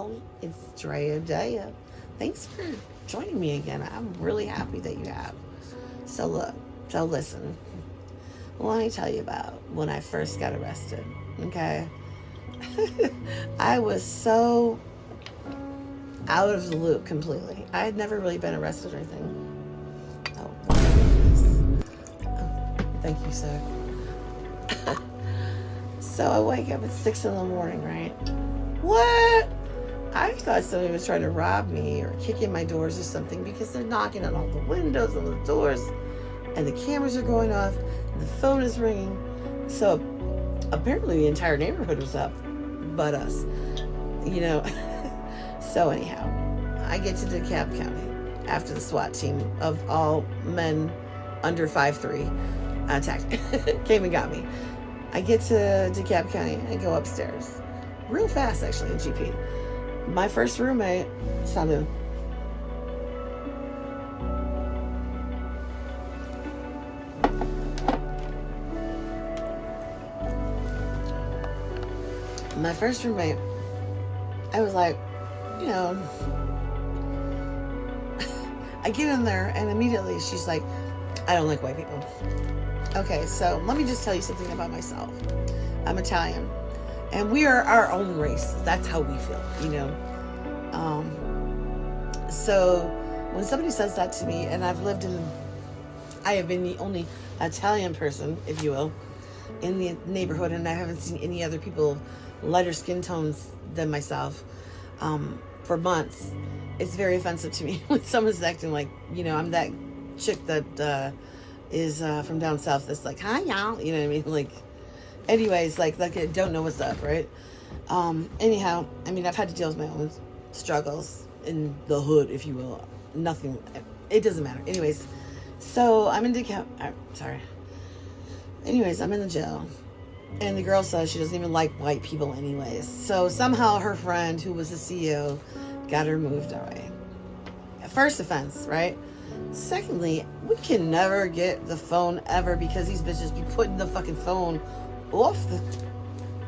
y'all. It's Drea Dea. Thanks for joining me again. I'm really happy that you have. So listen. Let me tell you about when I first got arrested. Okay. I was so out of the loop completely. I had never really been arrested or anything. Oh, thank you, sir. So I wake up at 6 in the morning, right? What? I thought somebody was trying to rob me or kick in my doors or something because they're knocking on all the windows and the doors and the cameras are going off and the phone is ringing. So apparently the entire neighborhood was up but us, you know. So anyhow, I get to DeKalb County after the SWAT team of all men under 5'3" attacked, came and got me. I get to DeKalb County and go upstairs. Real fast, actually, in GP. My first roommate, Samu. My first roommate, I was like, you know, I get in there and immediately she's like, I don't like white people. Okay, so let me just tell you something about myself. I'm Italian, and we are our own race. That's how we feel, you know. So when somebody says that to me, and I have been the only Italian person, if you will, in the neighborhood, and I haven't seen any other people lighter skin tones than myself for months. It's very offensive to me when someone's acting like, you know, I'm that chick that is from down south that's like, hi y'all, you know what I mean? Like, anyways, like I don't know what's up, right? Anyhow, I mean, I've had to deal with my own struggles in the hood, if you will. Nothing, it doesn't matter. Anyways, so I'm in DeKalb. Anyways, I'm in the jail, and the girl says she doesn't even like white people anyways. So somehow her friend, who was the CEO, got her moved away. First offense, right? Secondly, we can never get the phone ever because these bitches be putting the fucking phone off.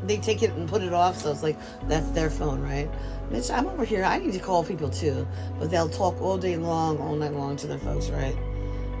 They take it and put it off, so it's like, that's their phone, right? Bitch, I'm over here. I need to call people too, but they'll talk all day long, all night long to their folks, right?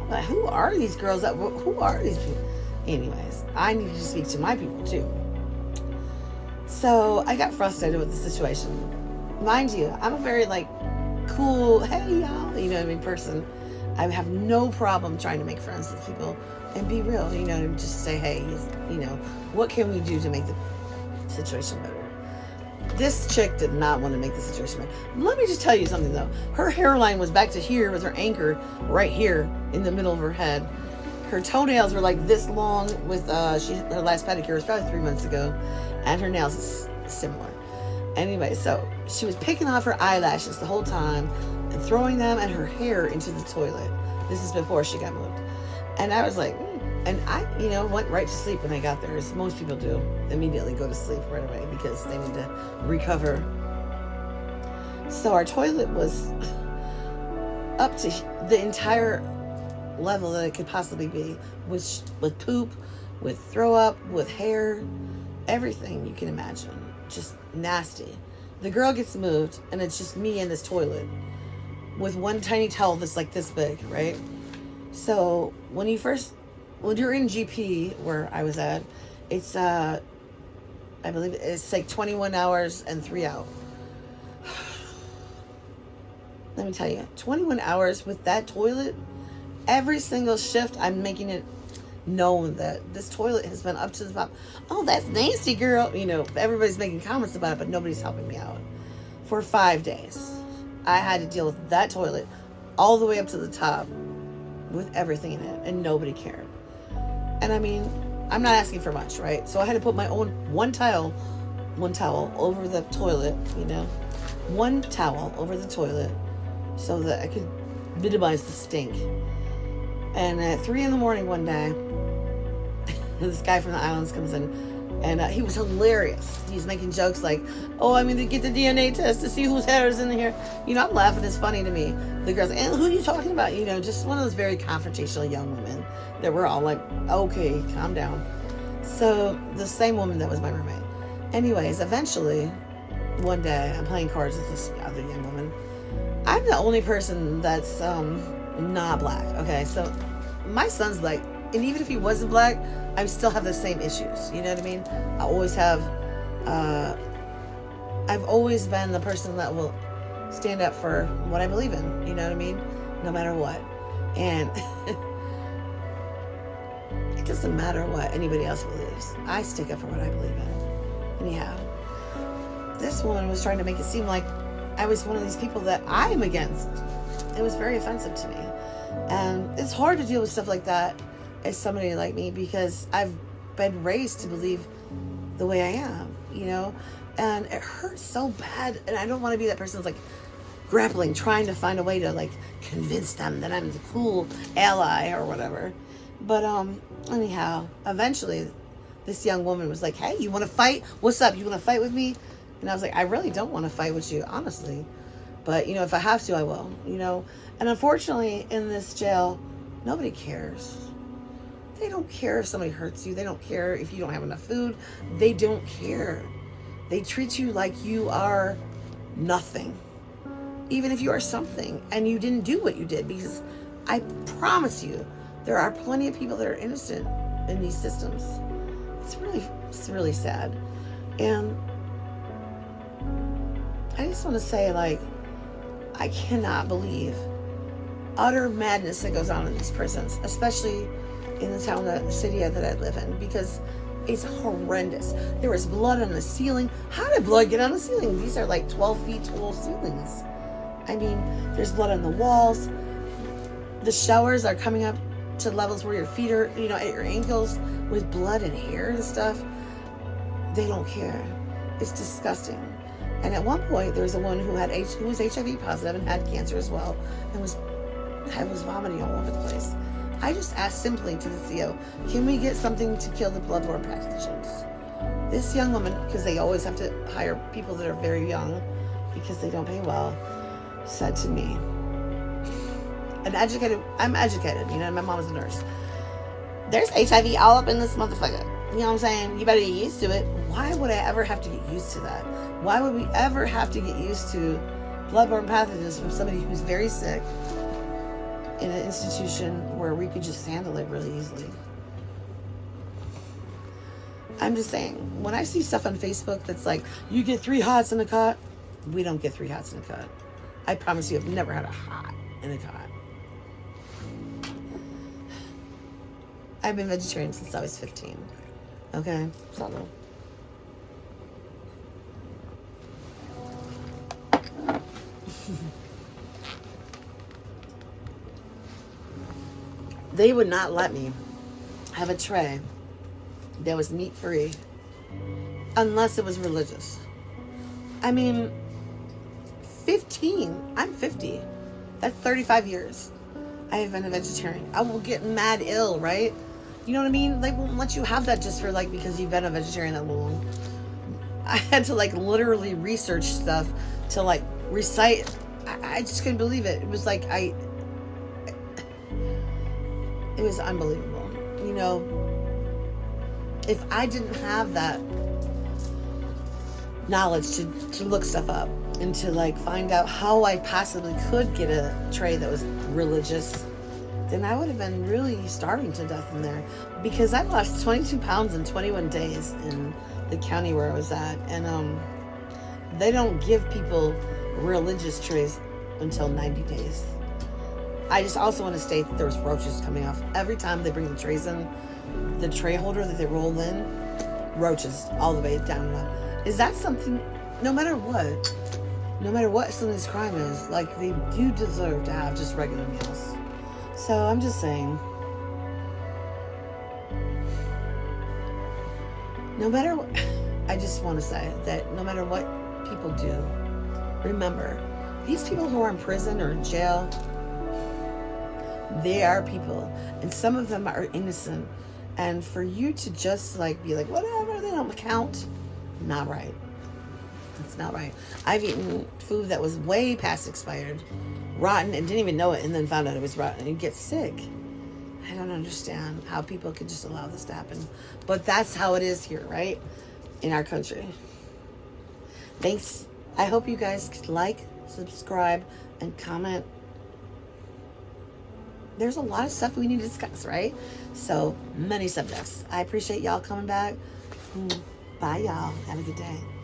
I'm like, who are these girls? Who are these people? Anyways, I need to speak to my people too. So I got frustrated with the situation. Mind you, I'm a very like cool, hey y'all, you know what I mean, person. I have no problem trying to make friends with people and be real, you know, and just say, hey, you know, what can we do to make the situation better? This chick did not want to make the situation better. Let me just tell you something though. Her hairline was back to here with her anchor right here in the middle of her head. Her toenails were like this long with, her last pedicure was probably 3 months ago, and her nails is similar. Anyway, so she was picking off her eyelashes the whole time and throwing them and her hair into the toilet. This is before she got moved. And I was like, and I, you know, went right to sleep when I got there, as most people do. Immediately go to sleep right away because they need to recover. So our toilet was up to the entire level that it could possibly be, with poop, with throw up, with hair, everything you can imagine. Just nasty. The girl gets moved, and it's just me in this toilet with one tiny towel that's like this big, right? So when you're in GP, where I was at, it's I believe it's like 21 hours and 3 out. Let me tell you, 21 hours with that toilet. Every single shift, I'm making it known that this toilet has been up to the top. Oh, that's nasty, girl. You know, everybody's making comments about it, but nobody's helping me out. For 5 days, I had to deal with that toilet all the way up to the top with everything in it, and nobody cared. And I mean, I'm not asking for much, right? So I had to put my own one towel over the toilet, you know, one towel over the toilet so that I could minimize the stink. And at 3 in the morning one day, this guy from the islands comes in, and he was hilarious. He's making jokes like, oh, I mean, to get the DNA test to see whose hair is in here. You know, I'm laughing. It's funny to me. The girl's like, and who are you talking about? You know, just one of those very confrontational young women that we're all like, okay, calm down. So the same woman that was my roommate. Anyways, eventually, one day I'm playing cards with this other young woman. I'm the only person that's not black. Okay, so my son's like, and even if he wasn't black, I still have the same issues. You know what I mean? I always have. I've always been the person that will stand up for what I believe in. You know what I mean? No matter what. And it doesn't matter what anybody else believes. I stick up for what I believe in. Anyhow, this woman was trying to make it seem like I was one of these people that I am against. It was very offensive to me. And it's hard to deal with stuff like that as somebody like me, because I've been raised to believe the way I am, you know? And it hurts so bad. And I don't want to be that person that's like grappling, trying to find a way to like convince them that I'm the cool ally or whatever. But anyhow, eventually this young woman was like, hey, you want to fight? What's up? You want to fight with me? And I was like, I really don't want to fight with you, honestly. But, you know, if I have to, I will, you know. And unfortunately, in this jail, nobody cares. They don't care if somebody hurts you. They don't care if you don't have enough food. They don't care. They treat you like you are nothing. Even if you are something and you didn't do what you did. Because I promise you, there are plenty of people that are innocent in these systems. It's really sad. And I just want to say, like, I cannot believe utter madness that goes on in these prisons, especially in the town, the city that I live in, because it's horrendous. There was blood on the ceiling. How did blood get on the ceiling? These are like 12 feet tall ceilings. I mean, there's blood on the walls. The showers are coming up to levels where your feet are, you know, at your ankles, with blood and hair and stuff. They don't care. It's disgusting. And at one point, there was a woman who was HIV positive and had cancer as well, and was vomiting all over the place. I just asked simply to the CO, can we get something to kill the bloodborne pathogens? This young woman, because they always have to hire people that are very young because they don't pay well, said to me, I'm educated, you know, my mom's a nurse. There's HIV all up in this motherfucker. You know what I'm saying? You better get used to it. Why would I ever have to get used to that? Why would we ever have to get used to bloodborne pathogens from somebody who's very sick in an institution where we could just handle it really easily? I'm just saying, when I see stuff on Facebook that's like, you get 3 hots in a cot, we don't get 3 hots in a cot. I promise you, I've never had a hot in a cot. I've been vegetarian since I was 15. Okay? So, they would not let me have a tray that was meat free unless it was religious. I mean, 15. I'm 50. That's 35 years. I have been a vegetarian. I will get mad ill, right? You know what I mean? They won't let you have that just for like, because you've been a vegetarian that long. I had to like literally research stuff to like recite. I just couldn't believe it. It was like, it was unbelievable. You know, if I didn't have that knowledge to look stuff up and to like find out how I possibly could get a tray that was religious, then I would have been really starving to death in there, because I lost 22 pounds in 21 days in the county where I was at. And they don't give people religious trays until 90 days. I just also want to state that there was roaches coming off. Every time they bring the trays in, the tray holder that they roll in, roaches all the way down. Is that something, no matter what somebody's crime is, like, they do deserve to have just regular meals. So I'm just saying, no matter what, I just want to say that no matter what people do, remember, these people who are in prison or in jail, they are people, and some of them are innocent. And for you to just like be like, whatever, they don't count, not right. It's not right. I've eaten food that was way past expired, rotten, and didn't even know it, and then found out it was rotten, and you get sick. I don't understand how people could just allow this to happen. But that's how it is here, right? In our country. Thanks. I hope you guys could like, subscribe, and comment. There's a lot of stuff we need to discuss, right? So many subjects. I appreciate y'all coming back. Bye, y'all. Have a good day.